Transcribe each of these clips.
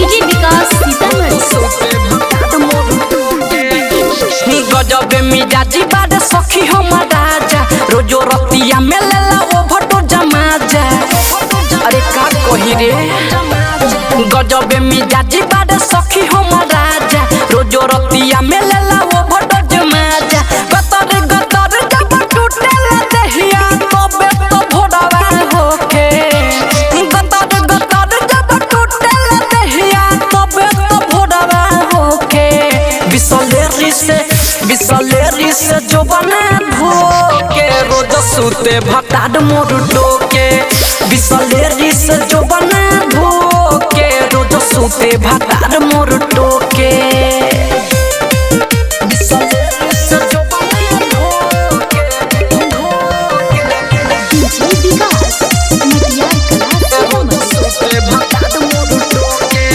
DJ विकास सीतामढ़ी। गजब मिजाजी बारे सखी हमर राजा रोजो रतिया में लेला ओ भटो जमाजा। अरे का कही रे गजब मिजाजी बारे सखी हमर राजा रोजो रतिया में लेला ओ भटो जमाजा। गतर गतर जब टूटेला देहिया तबे तो भोरवा होके। गतर गतर जब टूटेला देहिया तबे तो भोरवा होके। बिसलेरी से जो बना धोके रोज सूते भटाड मोर डोके। बिसलेरी से जो बना धोके रोज सूते भटाड मोर डोके। बिसलेरी से जो बना धोके डीजे विकास सूते भटाड मोर डोके।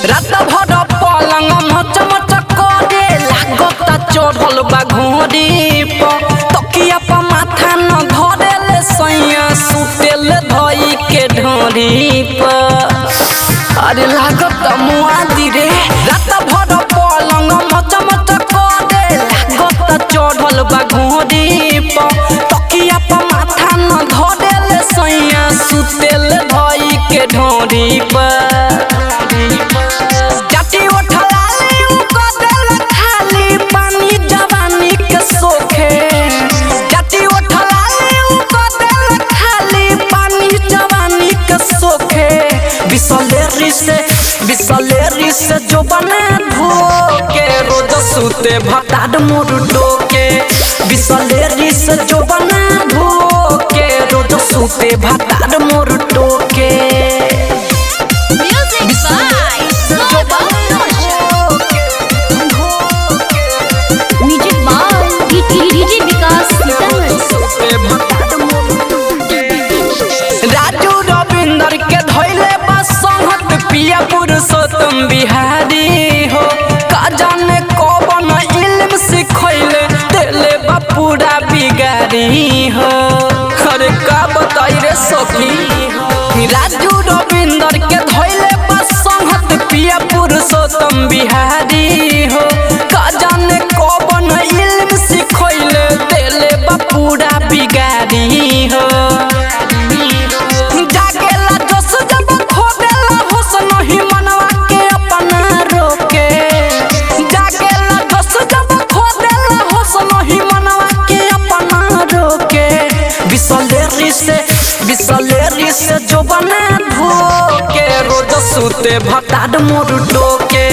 रात भर पलंग मच मच करे लागता चढ़ल बा घोड़ी पर। तकिया पर माथा न धरेले सैया सुतेल धई के ढोरी पर। अरे लागत मुआदी रे रात भर पलंग मच मच करे लागता चढ़ल बा घोड़ी पर। तकिया पर माथा न धरेले सैया सुतेल धई के ढोरी पर। बिसलेरी से जो बना धोके रोज सूते भटाड मोर डोके। बिसलेरी से जो बना धोके रोज सूते भटाड मोर डोके। म्यूजिक बाय डीजे विकास सीतामढ़ी। राजू रविंदर के धैले बस संहत पिया पुरुषोत्तम बिहारी हो। का जाने कौन इल्म सिखैले देले बा पूरा बिगाड़ी हो। अरे का बताई रे सखी राजू रविंदर के धैले बस संहत पिया पुरुषोत्तम बिहारी हो। का जाने कौन इल्म सिखैले देले बा पूरा बिगाड़ी हो। बिसलेरी से जो बना धोके रोज सूते भटाड मोर डोके।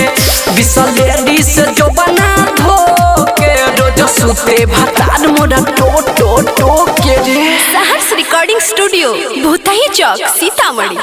बिसलेरी से जो बना धोके रोज सूते भटाड मोर टोके रे। सहर्ष रिकॉर्डिंग स्टूडियो भूतही चौक सीतामढ़ी।